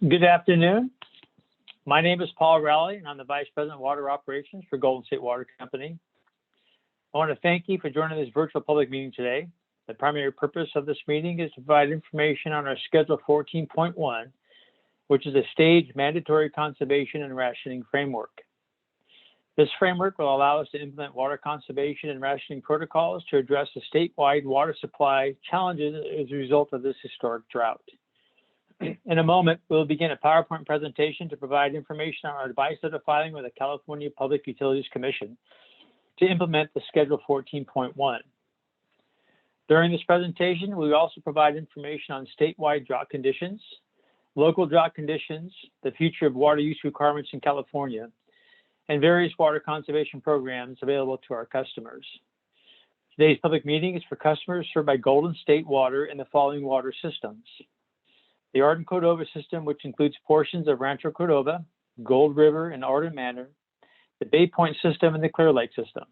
Good afternoon. My name is Paul Rowley, and I'm the Vice President of Water Operations for Golden State Water Company. I want to thank you for joining this virtual public meeting today. The primary purpose of this meeting is to provide information on our Schedule 14.1, which is a staged mandatory conservation and rationing framework. This framework will allow us to implement water conservation and rationing protocols to address the statewide water supply challenges as a result of this historic drought. In a moment, we'll begin a PowerPoint presentation to provide information on our advice of the filing with the California Public Utilities Commission to implement the Schedule 14.1. During this presentation, we will also provide information on statewide drought conditions, local drought conditions, the future of water use requirements in California, and various water conservation programs available to our customers. Today's public meeting is for customers served by Golden State Water in the following water systems: the Arden Cordova system, which includes portions of Rancho Cordova, Gold River, and Arden Manor, the Bay Point system, and the Clear Lake system.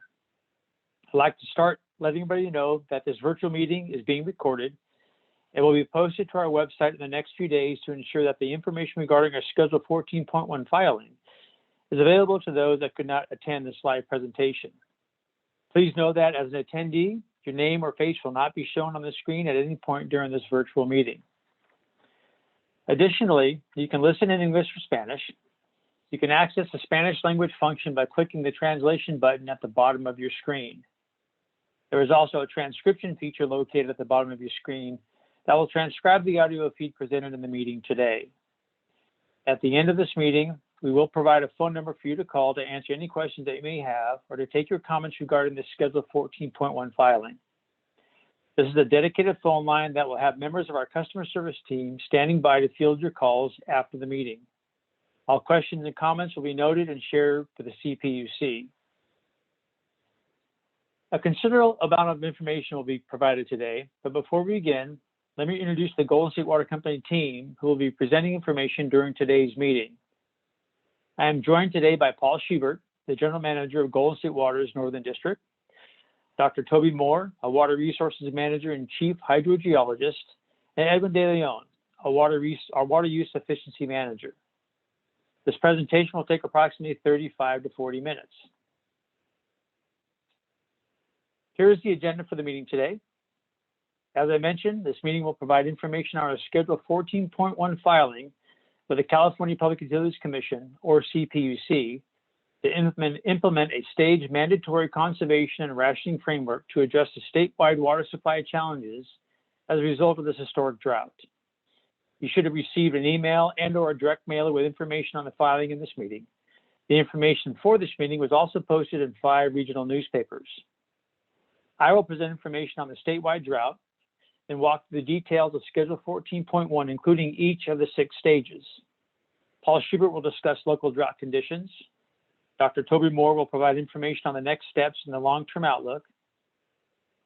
I'd like to start letting everybody know that this virtual meeting is being recorded and will be posted to our website in the next few days to ensure that the information regarding our Schedule 14.1 filing is available to those that could not attend this live presentation. Please know that as an attendee, your name or face will not be shown on the screen at any point during this virtual meeting. Additionally, you can listen in English or Spanish. You can access the Spanish language function by clicking the translation button at the bottom of your screen. There is also a transcription feature located at the bottom of your screen that will transcribe the audio feed presented in the meeting today. At the end of this meeting, we will provide a phone number for you to call to answer any questions that you may have or to take your comments regarding the Schedule 14.1 filing. This is a dedicated phone line that will have members of our customer service team standing by to field your calls after the meeting. All questions and comments will be noted and shared with the CPUC. A considerable amount of information will be provided today, but before we begin, let me introduce the Golden State Water Company team who will be presenting information during today's meeting. I am joined today by Paul Schubert, the General Manager of Golden State Water's Northern District, Dr. Toby Moore, a Water Resources Manager and Chief Hydrogeologist, and Edwin De Leon, our Water Use Efficiency Manager. This presentation will take approximately 35 to 40 minutes. Here is the agenda for the meeting today. As I mentioned, this meeting will provide information on our Schedule 14.1 filing with the California Public Utilities Commission, or CPUC, to implement a staged mandatory conservation and rationing framework to address the statewide water supply challenges as a result of this historic drought. You should have received an email and/or a direct mailer with information on the filing in this meeting. The information for this meeting was also posted in 5 regional newspapers. I will present information on the statewide drought and walk through the details of Schedule 14.1, including each of the 6 stages. Paul Schubert will discuss local drought conditions. Dr. Toby Moore will provide information on the next steps in the long-term outlook.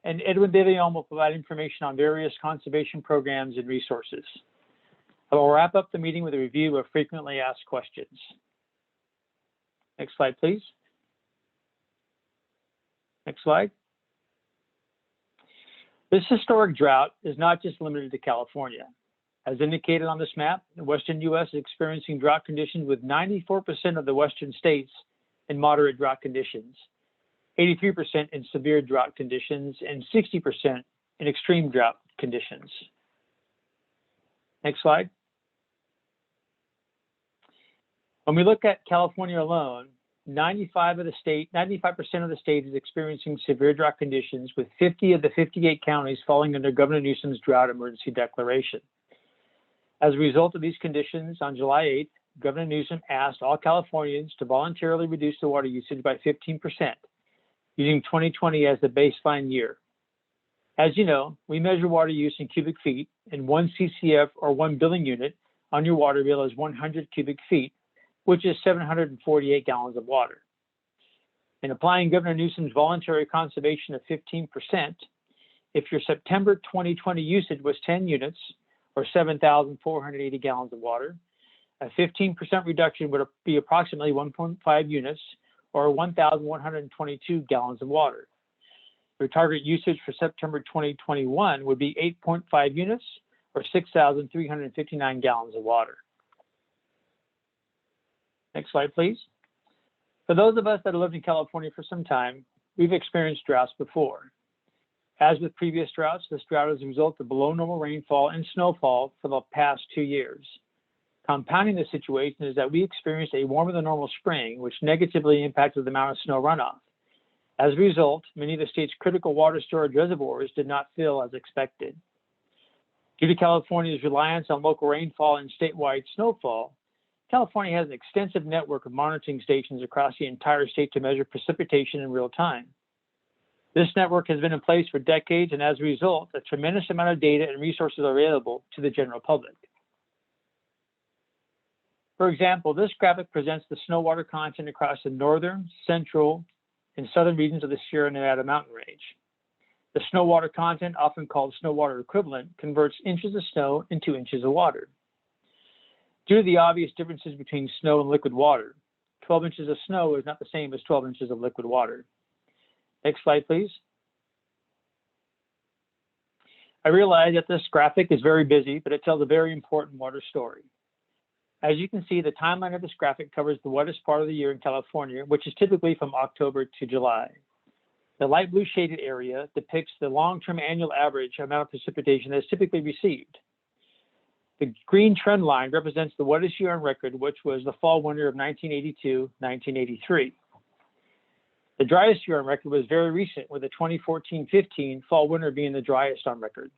And Edwin De Leon will provide information on various conservation programs and resources. I will wrap up the meeting with a review of frequently asked questions. Next slide, please. Next slide. This historic drought is not just limited to California. As indicated on this map, the Western U.S. is experiencing drought conditions with 94% of the Western states in moderate drought conditions, 83% in severe drought conditions, and 60% in extreme drought conditions. Next slide. When we look at California alone, 95% of the state is experiencing severe drought conditions, with 50 of the 58 counties falling under Governor Newsom's drought emergency declaration. As a result of these conditions, on July 8th, Governor Newsom asked all Californians to voluntarily reduce their water usage by 15%, using 2020 as the baseline year. As you know, we measure water use in cubic feet, and 1 CCF or 1 billing unit on your water bill is 100 cubic feet, which is 748 gallons of water. In applying Governor Newsom's voluntary conservation of 15%, if your September 2020 usage was 10 units, or 7,480 gallons of water, a 15% reduction would be approximately 1.5 units, or 1,122 gallons of water. Your target usage for September 2021 would be 8.5 units, or 6,359 gallons of water. Next slide, please. For those of us that have lived in California for some time, we've experienced droughts before. As with previous droughts, this drought is a result of below normal rainfall and snowfall for the past 2 years. Compounding the situation is that we experienced a warmer than normal spring, which negatively impacted the amount of snow runoff. As a result, many of the state's critical water storage reservoirs did not fill as expected. Due to California's reliance on local rainfall and statewide snowfall, California has an extensive network of monitoring stations across the entire state to measure precipitation in real time. This network has been in place for decades, and as a result, a tremendous amount of data and resources are available to the general public. For example, this graphic presents the snow water content across the northern, central, and southern regions of the Sierra Nevada mountain range. The snow water content, often called snow water equivalent, converts inches of snow into inches of water. Due to the obvious differences between snow and liquid water, 12 inches of snow is not the same as 12 inches of liquid water. Next slide, please. I realize that this graphic is very busy, but it tells a very important water story. As you can see, the timeline of this graphic covers the wettest part of the year in California, which is typically from October to July. The light blue shaded area depicts the long-term annual average amount of precipitation that is typically received. The green trend line represents the wettest year on record, which was the fall-winter of 1982-1983. The driest year on record was very recent, with the 2014-15 fall-winter being the driest on record.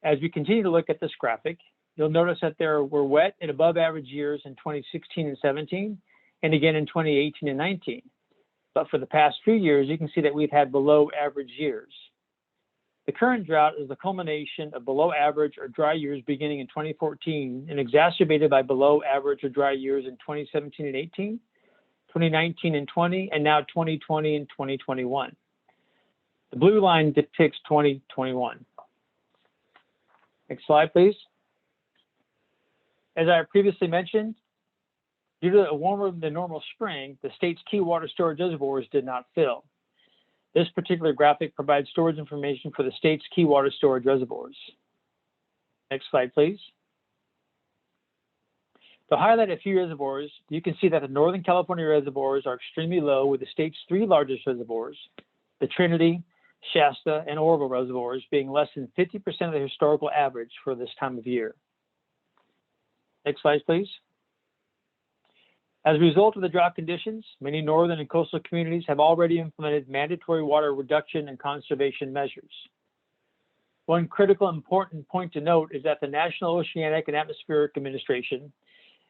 As we continue to look at this graphic, you'll notice that there were wet and above average years in 2016 and 17, and again in 2018 and 19. But for the past few years, you can see that we've had below average years. The current drought is the culmination of below average or dry years beginning in 2014 and exacerbated by below average or dry years in 2017 and 18, 2019 and 20, and now 2020 and 2021. The blue line depicts 2021. Next slide, please. As I previously mentioned, due to a warmer than normal spring, the state's key water storage reservoirs did not fill. This particular graphic provides storage information for the state's key water storage reservoirs. Next slide, please. To highlight a few reservoirs, you can see that the Northern California reservoirs are extremely low, with the state's 3 largest reservoirs, the Trinity, Shasta, and Oroville reservoirs, being less than 50% of the historical average for this time of year. Next slide, please. As a result of the drought conditions, many northern and coastal communities have already implemented mandatory water reduction and conservation measures. One critical important point to note is that the National Oceanic and Atmospheric Administration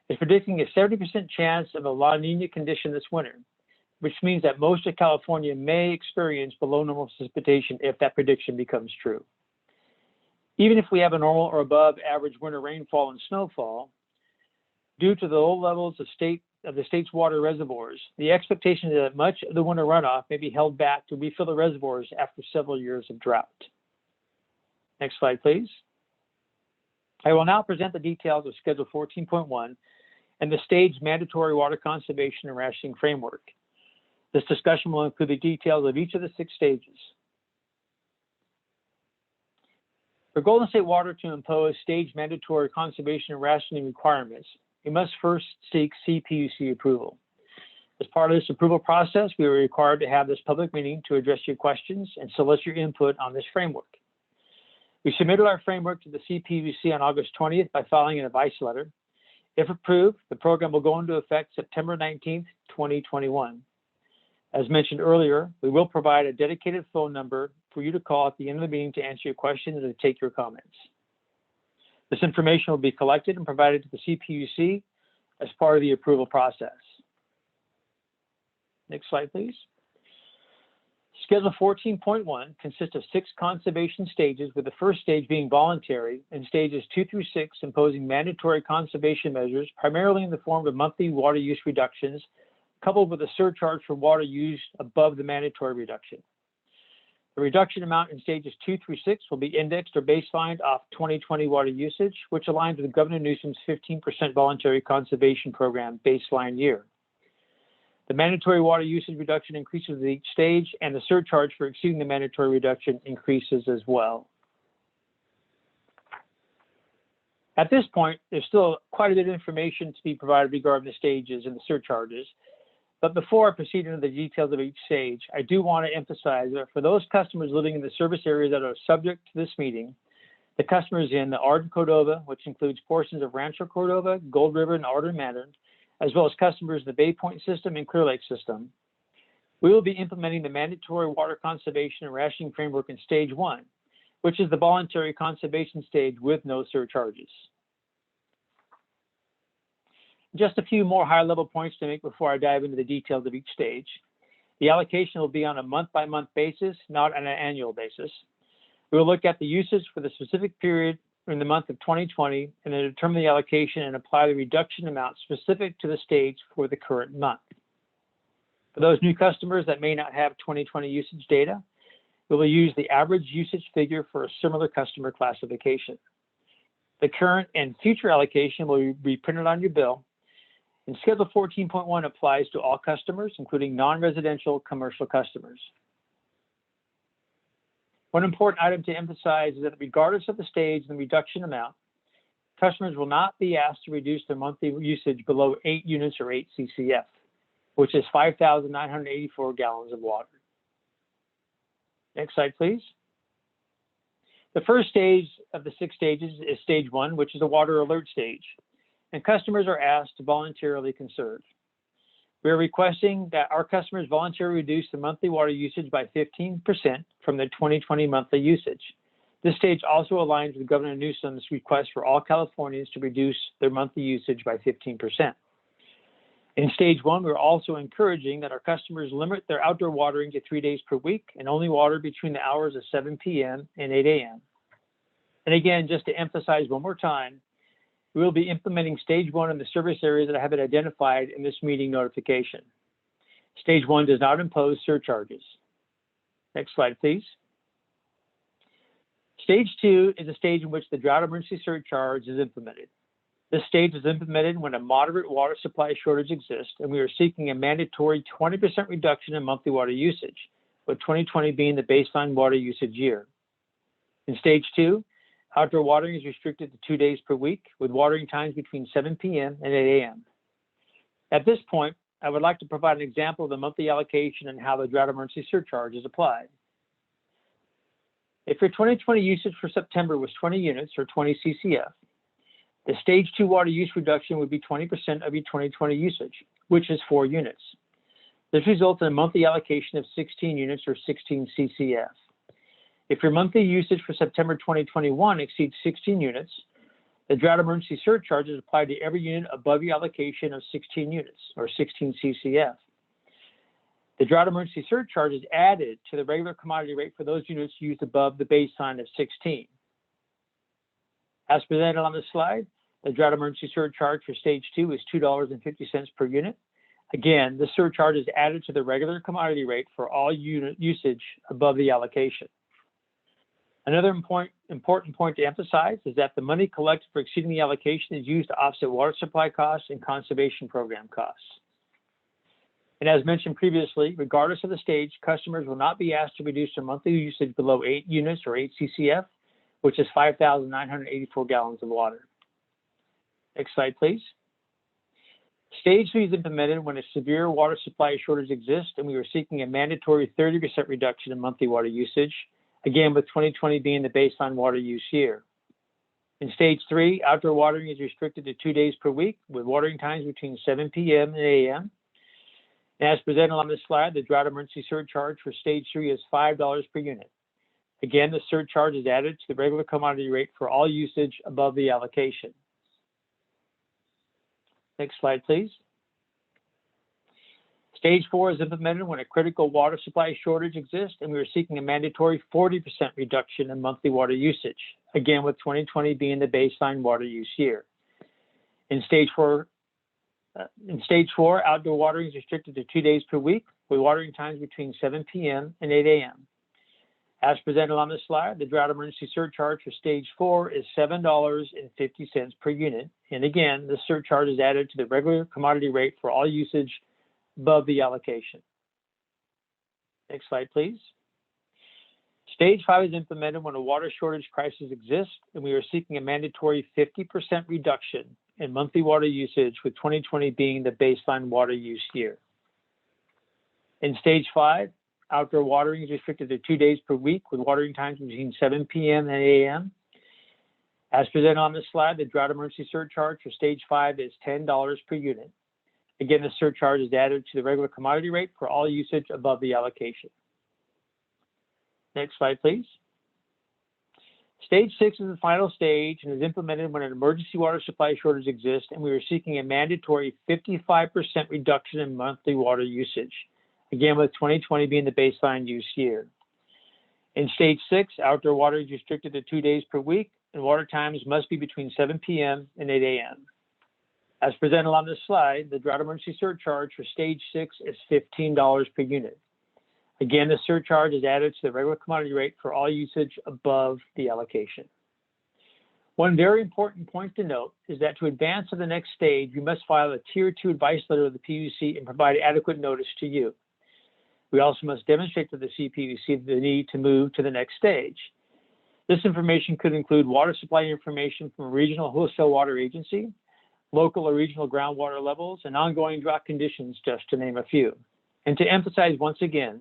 is predicting a 70% chance of a La Nina condition this winter, which means that most of California may experience below normal precipitation if that prediction becomes true. Even if we have a normal or above average winter rainfall and snowfall, due to the low levels of the state's water reservoirs, the expectation is that much of the winter runoff may be held back to refill the reservoirs after several years of drought. Next slide, please. I will now present the details of Schedule 14.1 and the staged mandatory water conservation and rationing framework. This discussion will include the details of each of the 6 stages. For Golden State Water to impose staged mandatory conservation and rationing requirements, we must first seek CPUC approval. As part of this approval process, we are required to have this public meeting to address your questions and solicit your input on this framework. We submitted our framework to the CPUC on August 20th by filing an advice letter. If approved, the program will go into effect September 19th, 2021. As mentioned earlier, we will provide a dedicated phone number for you to call at the end of the meeting to answer your questions and to take your comments. This information will be collected and provided to the CPUC as part of the approval process. Next slide, please. Schedule 14.1 consists of 6 conservation stages, with the first stage being voluntary and stages 2 through 6 imposing mandatory conservation measures, primarily in the form of monthly water use reductions, coupled with a surcharge for water used above the mandatory reduction. The reduction amount in stages 2 through 6 will be indexed or baselined off 2020 water usage, which aligns with Governor Newsom's 15% voluntary conservation program baseline year. The mandatory water usage reduction increases with each stage, and the surcharge for exceeding the mandatory reduction increases as well. At this point, there's still quite a bit of information to be provided regarding the stages and the surcharges. But before I proceed into the details of each stage, I do want to emphasize that for those customers living in the service areas that are subject to this meeting, the customers in the Arden, Cordova, which includes portions of Rancho Cordova, Gold River, and Arden, Mandarin, as well as customers in the Bay Point system and Clear Lake system, we will be implementing the mandatory water conservation and rationing framework in stage 1, which is the voluntary conservation stage with no surcharges. Just a few more high-level points to make before I dive into the details of each stage. The allocation will be on a month-by-month basis, not on an annual basis. We will look at the usage for the specific period in the month of 2020 and then determine the allocation and apply the reduction amount specific to the stage for the current month. For those new customers that may not have 2020 usage data, we will use the average usage figure for a similar customer classification. The current and future allocation will be printed on your bill, and Schedule 14.1 applies to all customers, including non-residential commercial customers. One important item to emphasize is that regardless of the stage and the reduction amount, customers will not be asked to reduce their monthly usage below 8 units or 8 CCF, which is 5,984 gallons of water. Next slide, please. The first stage of the 6 stages is stage 1, which is a water alert stage, and customers are asked to voluntarily conserve. We are requesting that our customers voluntarily reduce their monthly water usage by 15% from their 2020 monthly usage. This stage also aligns with Governor Newsom's request for all Californians to reduce their monthly usage by 15%. In stage 1, we're also encouraging that our customers limit their outdoor watering to 3 days per week and only water between the hours of 7 p.m. and 8 a.m. And again, just to emphasize one more time, we will be implementing stage 1 in the service areas that have been identified in this meeting notification. Stage 1 does not impose surcharges. Next slide, please. Stage 2 is a stage in which the drought emergency surcharge is implemented. This stage is implemented when a moderate water supply shortage exists, and we are seeking a mandatory 20% reduction in monthly water usage, with 2020 being the baseline water usage year. In stage 2, outdoor watering is restricted to 2 days per week, with watering times between 7 p.m. and 8 a.m. At this point, I would like to provide an example of the monthly allocation and how the drought emergency surcharge is applied. If your 2020 usage for September was 20 units or 20 CCF, the stage 2 water use reduction would be 20% of your 2020 usage, which is 4 units. This results in a monthly allocation of 16 units or 16 CCF. If your monthly usage for September 2021 exceeds 16 units, the drought emergency surcharge is applied to every unit above your allocation of 16 units, or 16 CCF. The drought emergency surcharge is added to the regular commodity rate for those units used above the baseline of 16. As presented on the slide, the drought emergency surcharge for stage 2 is $2.50 per unit. Again, the surcharge is added to the regular commodity rate for all unit usage above the allocation. Another important point to emphasize is that the money collected for exceeding the allocation is used to offset water supply costs and conservation program costs. And as mentioned previously, regardless of the stage, customers will not be asked to reduce their monthly usage below 8 units or 8 CCF, which is 5,984 gallons of water. Next slide, please. Stage 3 is implemented when a severe water supply shortage exists, and we are seeking a mandatory 30% reduction in monthly water usage, again with 2020 being the baseline water use year. In stage 3, outdoor watering is restricted to 2 days per week, with watering times between 7 p.m. and 8 a.m. And as presented on this slide, the drought emergency surcharge for stage 3 is $5 per unit. Again, the surcharge is added to the regular commodity rate for all usage above the allocation. Next slide, please. Stage 4 is implemented when a critical water supply shortage exists, and we are seeking a mandatory 40% reduction in monthly water usage, again with 2020 being the baseline water use year. In stage 4, outdoor watering is restricted to 2 days per week, with watering times between 7 p.m. and 8 a.m. As presented on this slide, the drought emergency surcharge for stage 4 is $7.50 per unit. And again, the surcharge is added to the regular commodity rate for all usage above the allocation. Next slide, please. Stage 5 is implemented when a water shortage crisis exists, and we are seeking a mandatory 50% reduction in monthly water usage, with 2020 being the baseline water use year. In Stage 5, outdoor watering is restricted to 2 days per week, with watering times between 7 p.m. and 8 a.m. As presented on this slide, the drought emergency surcharge for Stage 5 is $10 per unit. Again, the surcharge is added to the regular commodity rate for all usage above the allocation. Next slide, please. Stage 6 is the final stage and is implemented when an emergency water supply shortage exists, and we are seeking a mandatory 55% reduction in monthly water usage, again with 2020 being the baseline use year. In Stage 6, outdoor water is restricted to 2 days per week, and water times must be between 7 p.m. and 8 a.m. As presented on this slide, the drought emergency surcharge for Stage 6 is $15 per unit. Again, the surcharge is added to the regular commodity rate for all usage above the allocation. One very important point to note is that to advance to the next stage, you must file a Tier 2 advice letter with the PUC and provide adequate notice to you. We also must demonstrate to the CPUC the need to move to the next stage. This information could include water supply information from a regional wholesale water agency, local or regional groundwater levels, and ongoing drought conditions, just to name a few. And to emphasize once again,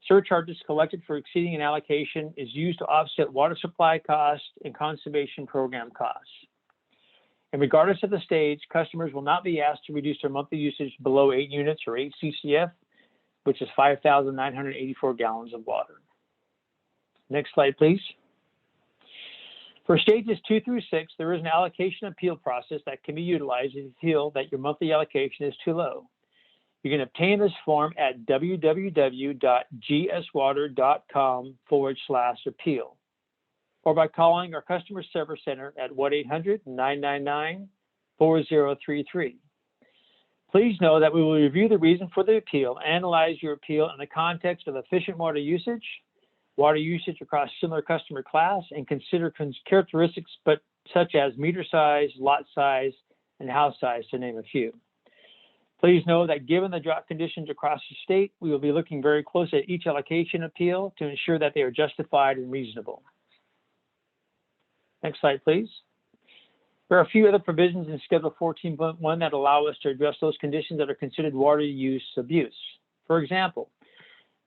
surcharges collected for exceeding an allocation is used to offset water supply costs and conservation program costs. And regardless of the stage, customers will not be asked to reduce their monthly usage below 8 units or 8 CCF, which is 5,984 gallons of water. Next slide, please. For stages 2 through 6, there is an allocation appeal process that can be utilized if you feel that your monthly allocation is too low. You can obtain this form at www.gswater.com/appeal, or by calling our customer service center at 1-800-999-4033. Please know that we will review the reason for the appeal, analyze your appeal in the context of efficient water usage across similar customer class, and consider characteristics such as meter size, lot size, and house size, to name a few. Please know that given the drought conditions across the state, we will be looking very closely at each allocation appeal to ensure that they are justified and reasonable. Next slide, please. There are a few other provisions in Schedule 14.1 that allow us to address those conditions that are considered water use abuse. For example,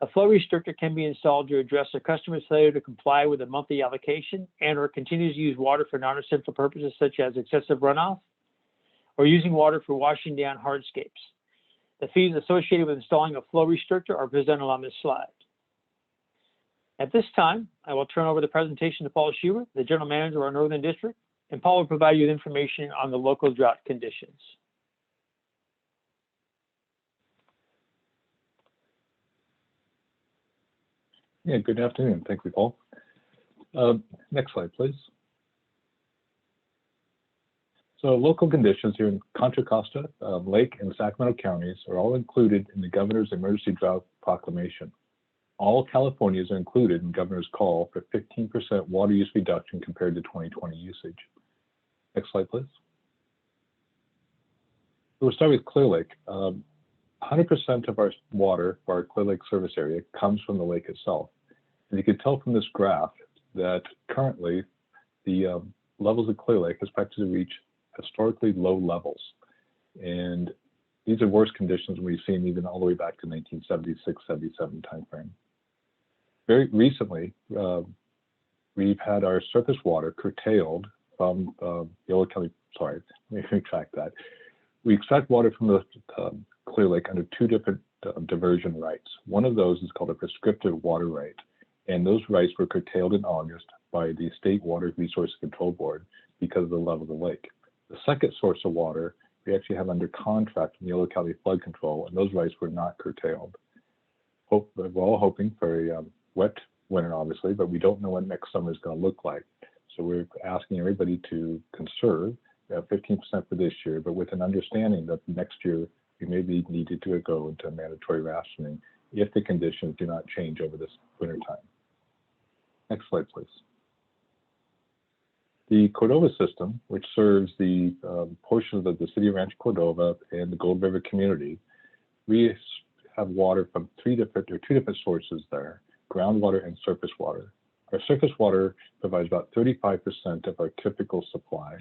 a flow restrictor can be installed to address a customer's failure to comply with a monthly allocation and/or continues to use water for non-essential purposes such as excessive runoff, or using water for washing down hardscapes. The fees associated with installing a flow restrictor are presented on this slide. At this time, I will turn over the presentation to Paul Schubert, the General Manager of our Northern District, and Paul will provide you with information on the local drought conditions. Yeah, good afternoon. Thank you, Paul. Next slide, please. So local conditions here in Contra Costa, Lake, and Sacramento counties are all included in the Governor's Emergency Drought Proclamation. All Californias are included in Governor's call for 15% water use reduction compared to 2020 usage. Next slide, please. We'll start with Clear Lake. 100% of our water for our Clear Lake service area comes from the lake itself. And you can tell from this graph that currently the levels of Clear Lake are expected to reach historically low levels. And these are worse conditions we've seen even all the way back to 1976-77 timeframe. Very recently, we've had our surface water curtailed from Yolo County. Sorry, let me retract that. We extract water from the Clear Lake under two different diversion rights. One of those is called a prescriptive water right, and those rights were curtailed in August by the State Water Resources Control Board because of the level of the lake. The second source of water we actually have under contract from Yolo County Flood Control, and those rights were not curtailed. We're all hoping for a wet winter, obviously, but we don't know what next summer is going to look like. So we're asking everybody to conserve 15% for this year, but with an understanding that next year we may be needed to go into mandatory rationing if the conditions do not change over this winter time. Next slide, please. The Cordova system, which serves the portions of the city of Rancho Cordova and the Gold River community, we have water from two different sources there, groundwater and surface water. Our surface water provides about 35% of our typical supply,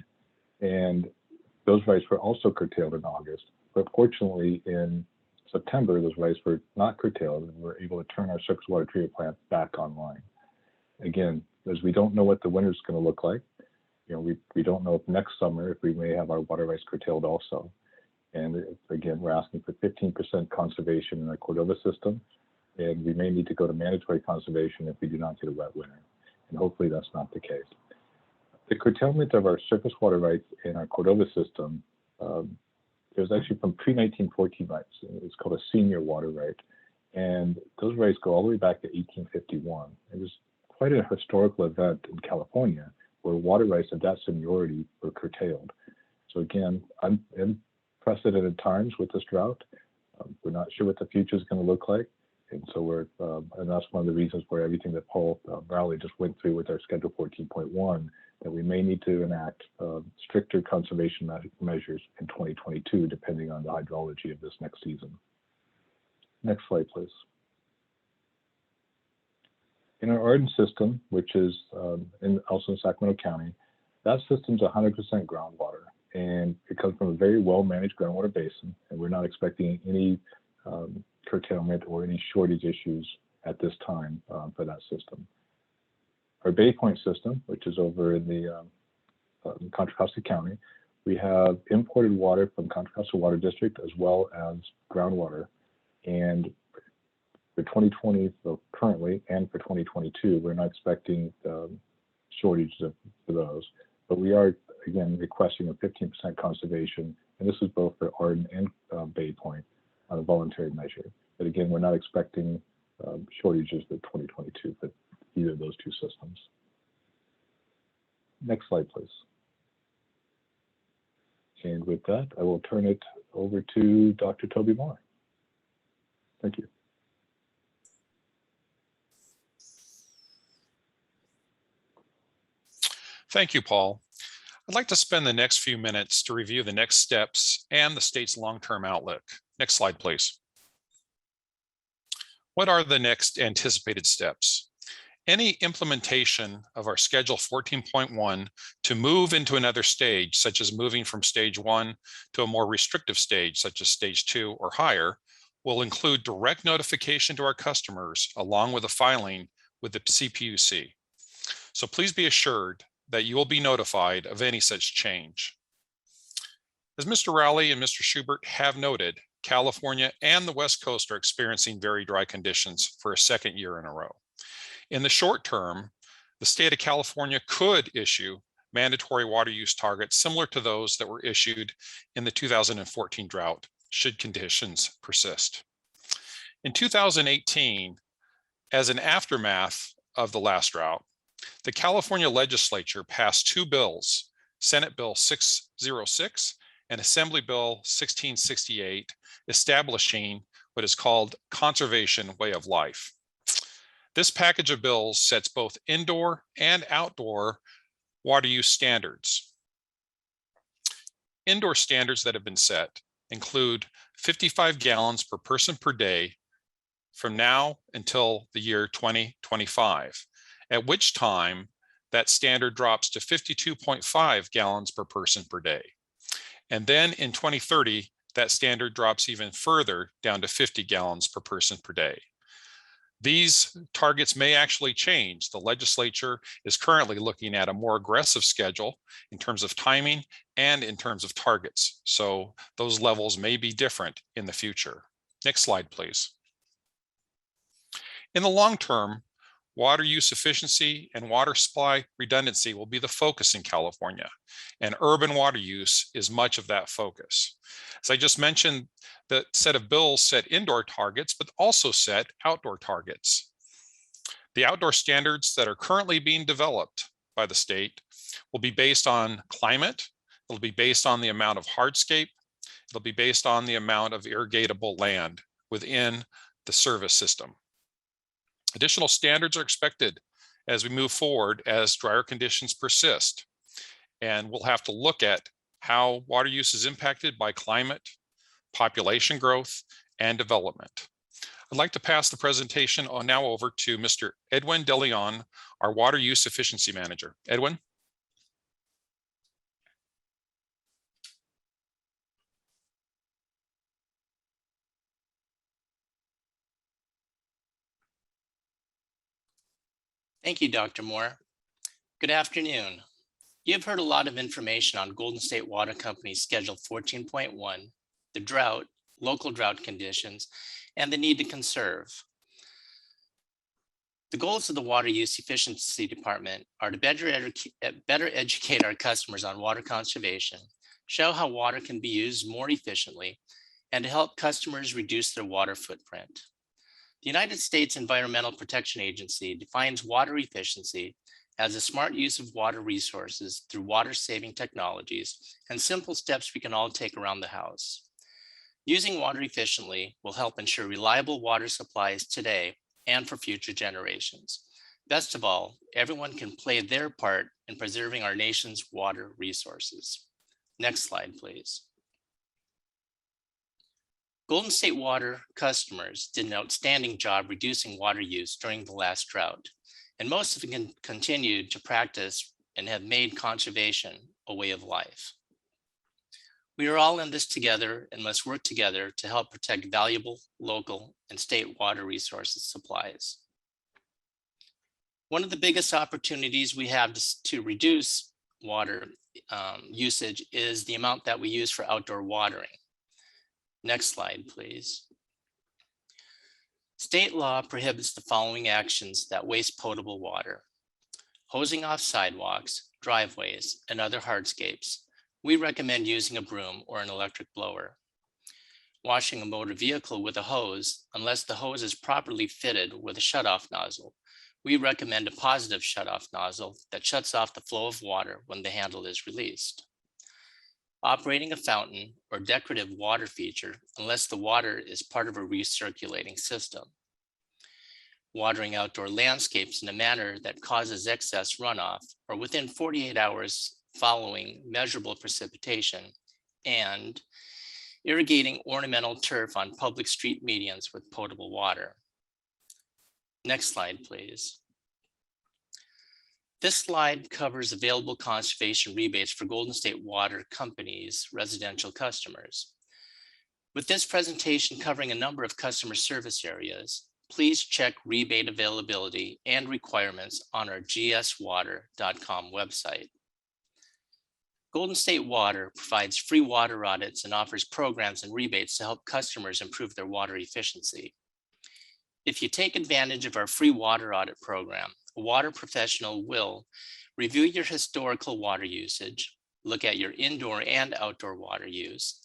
and those rights were also curtailed in August. But fortunately, in September, those rights were not curtailed, and we were able to turn our surface water treatment plant back online. Again, as we don't know what the winter is going to look like, we don't know if next summer if we may have our water rights curtailed also. And again, we're asking for 15% conservation in our Cordova system, and we may need to go to mandatory conservation if we do not get a wet winter. And hopefully that's not the case. The curtailment of our surface water rights in our Cordova system, it was actually from pre-1914 rights. It's called a senior water right. And those rights go all the way back to 1851. It was quite a historical event in California where water rights of that seniority were curtailed. So again, unprecedented times with this drought. We're not sure what the future is going to look like. And so and that's one of the reasons for everything that Paul Rowley just went through with our Schedule 14.1, that we may need to enact stricter conservation measures in 2022, depending on the hydrology of this next season. Next slide, please. In our Arden system, which is also in Sacramento County, that system's 100% groundwater, and it comes from a very well-managed groundwater basin, and we're not expecting any curtailment or any shortage issues at this time for that system. Our Bay Point system, which is over in the Contra Costa County, we have imported water from Contra Costa Water District as well as groundwater. And for 2020, so currently, and for 2022, we're not expecting shortages for those. But we are, again, requesting a 15% conservation, and this is both for Arden and Bay Point on a voluntary measure. But again, we're not expecting shortages for 2022 for either of those two systems. Next slide, please. And with that, I will turn it over to Dr. Toby Moore. Thank you. Thank you, Paul. I'd like to spend the next few minutes to review the next steps and the state's long-term outlook. Next slide, please. What are the next anticipated steps? Any implementation of our Schedule 14.1 to move into another stage, such as moving from stage 1 to a more restrictive stage, such as stage 2 or higher, will include direct notification to our customers along with a filing with the CPUC. So please be assured that you will be notified of any such change. As Mr. Rowley and Mr. Schubert have noted, California and the West Coast are experiencing very dry conditions for a second year in a row. In the short term, the state of California could issue mandatory water use targets similar to those that were issued in the 2014 drought, should conditions persist. In 2018, as an aftermath of the last drought, the California legislature passed two bills, Senate Bill 606 and Assembly Bill 1668, establishing what is called Conservation Way of Life. This package of bills sets both indoor and outdoor water use standards. Indoor standards that have been set include 55 gallons per person per day from now until the year 2025, at which time that standard drops to 52.5 gallons per person per day. And then in 2030, that standard drops even further down to 50 gallons per person per day. These targets may actually change. The legislature is currently looking at a more aggressive schedule in terms of timing and in terms of targets. So those levels may be different in the future. Next slide, please. In the long term, water use efficiency and water supply redundancy will be the focus in California, and urban water use is much of that focus. As I just mentioned, the set of bills set indoor targets, but also set outdoor targets. The outdoor standards that are currently being developed by the state will be based on climate, it'll be based on the amount of hardscape, it'll be based on the amount of irrigatable land within the service system. Additional standards are expected as we move forward as drier conditions persist. And we'll have to look at how water use is impacted by climate, population growth, and development. I'd like to pass the presentation now over to Mr. Edwin DeLeon, our Water Use Efficiency Manager. Edwin? Thank you, Dr. Moore. Good afternoon. You've heard a lot of information on Golden State Water Company's Schedule 14.1, the drought, local drought conditions, and the need to conserve. The goals of the Water Use Efficiency Department are to better educate our customers on water conservation, show how water can be used more efficiently, and to help customers reduce their water footprint. The United States Environmental Protection Agency defines water efficiency as a smart use of water resources through water-saving technologies and simple steps we can all take around the house. Using water efficiently will help ensure reliable water supplies today and for future generations. Best of all, everyone can play their part in preserving our nation's water resources. Next slide, please. Golden State Water customers did an outstanding job reducing water use during the last drought, and most of them continued to practice and have made conservation a way of life. We are all in this together and must work together to help protect valuable local and state water resources supplies. One of the biggest opportunities we have to reduce water usage is the amount that we use for outdoor watering. Next slide, please. State law prohibits the following actions that waste potable water: hosing off sidewalks, driveways, and other hardscapes. We recommend using a broom or an electric blower. Washing a motor vehicle with a hose, unless the hose is properly fitted with a shutoff nozzle. We recommend a positive shutoff nozzle that shuts off the flow of water when the handle is released. Operating a fountain or decorative water feature unless the water is part of a recirculating system. Watering outdoor landscapes in a manner that causes excess runoff or within 48 hours following measurable precipitation, and irrigating ornamental turf on public street medians with potable water. Next slide, please. This slide covers available conservation rebates for Golden State Water Company's residential customers. With this presentation covering a number of customer service areas, please check rebate availability and requirements on our gswater.com website. Golden State Water provides free water audits and offers programs and rebates to help customers improve their water efficiency. If you take advantage of our free water audit program, a water professional will review your historical water usage, look at your indoor and outdoor water use,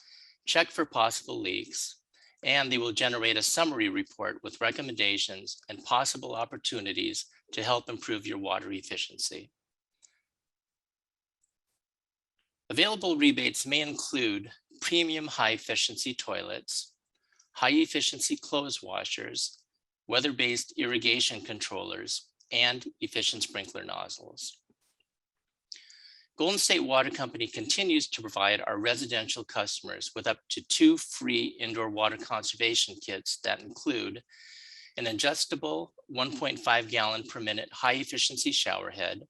check for possible leaks, and they will generate a summary report with recommendations and possible opportunities to help improve your water efficiency. Available rebates may include premium high efficiency toilets, high efficiency clothes washers, weather-based irrigation controllers, and efficient sprinkler nozzles. Golden State Water Company continues to provide our residential customers with up to 2 free indoor water conservation kits that include an adjustable 1.5 gallon per minute high efficiency shower head,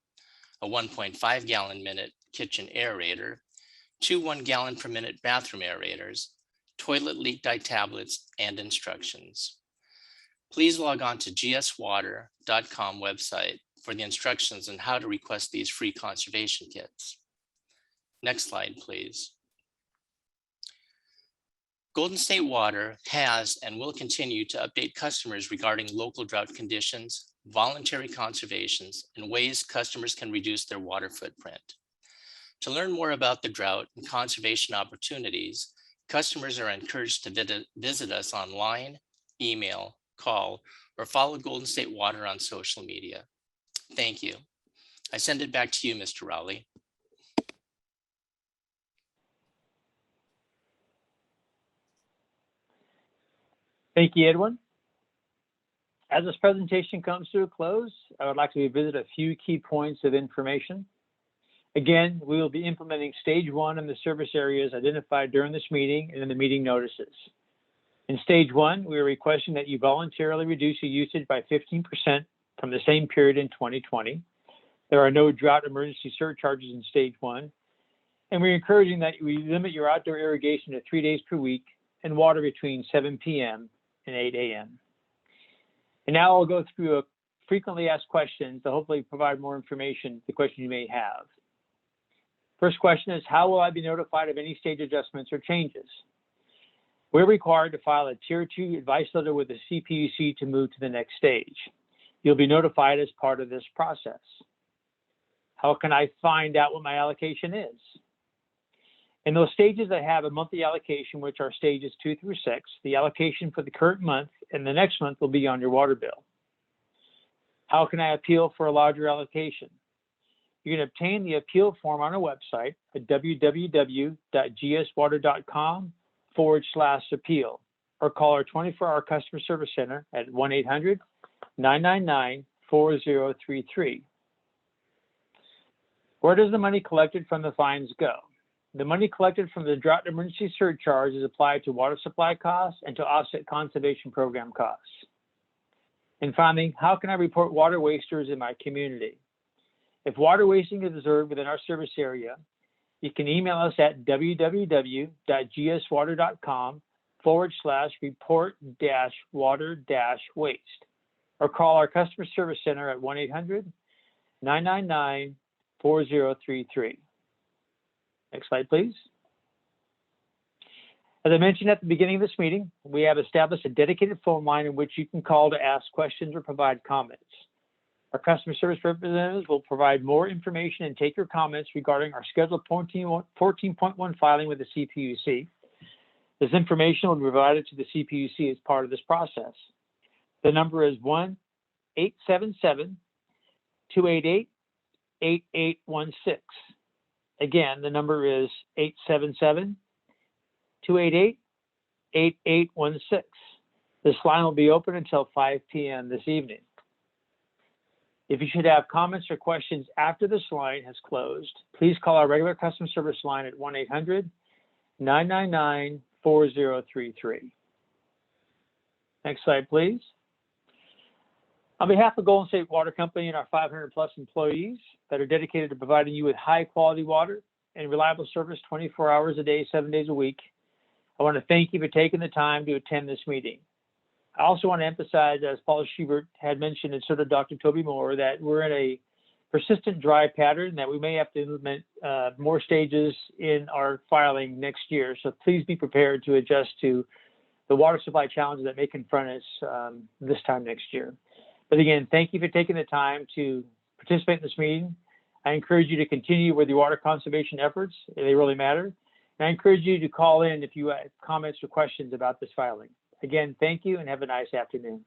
a 1.5 gallon minute kitchen aerator, 2 1 gallon per minute bathroom aerators, toilet leak dye tablets, and instructions. Please log on to gswater.com website for the instructions on how to request these free conservation kits. Next slide, please. Golden State Water has and will continue to update customers regarding local drought conditions, voluntary conservations, and ways customers can reduce their water footprint. To learn more about the drought and conservation opportunities, customers are encouraged to visit us online, email, call, or follow Golden State Water on social media. Thank you. I send it back to you, Mr. Rowley. Thank you, Edwin. As this presentation comes to a close, I would like to revisit a few key points of information. Again, we will be implementing stage 1 in the service areas identified during this meeting and in the meeting notices. In stage 1, we are requesting that you voluntarily reduce your usage by 15% from the same period in 2020. There are no drought emergency surcharges in stage 1, and we're encouraging that we limit your outdoor irrigation to 3 days per week and water between 7 p.m. and 8 a.m. And now I'll go through a frequently asked questions to hopefully provide more information, the question you may have. First question is, how will I be notified of any stage adjustments or changes? We're required to file a Tier 2 advice letter with the CPUC to move to the next stage. You'll be notified as part of this process. How can I find out what my allocation is? In those stages that have a monthly allocation, which are stages 2 through 6, the allocation for the current month and the next month will be on your water bill. How can I appeal for a larger allocation? You can obtain the appeal form on our website at www.gswater.com/appeal or call our 24-hour customer service center at 1-800-999-4033. Where does the money collected from the fines go? The money collected from the drought emergency surcharge is applied to water supply costs and to offset conservation program costs. And finally, how can I report water wasters in my community? If water wasting is observed within our service area, you can email us at www.gswater.com/report-water-waste or call our customer service center at 1-800-999-4033. Next slide, please. As I mentioned at the beginning of this meeting, we have established a dedicated phone line in which you can call to ask questions or provide comments. Our customer service representatives will provide more information and take your comments regarding our Schedule 14.1 filing with the CPUC. This information will be provided to the CPUC as part of this process. The number is 1-877-288-8816. Again, the number is 877-288-8816. This line will be open until 5 p.m. this evening. If you should have comments or questions after this line has closed, please call our regular customer service line at 1-800-999-4033. Next slide, please. On behalf of Golden State Water Company and our 500 plus employees that are dedicated to providing you with high quality water and reliable service 24 hours a day, 7 days a week, I want to thank you for taking the time to attend this meeting. I also want to emphasize, as Paul Schubert had mentioned, and so did Dr. Toby Moore, that we're in a persistent dry pattern that we may have to implement more stages in our filing next year. So please be prepared to adjust to the water supply challenges that may confront us this time next year. But again, thank you for taking the time to participate in this meeting. I encourage you to continue with your water conservation efforts. They really matter. And I encourage you to call in if you have comments or questions about this filing. Again, thank you and have a nice afternoon.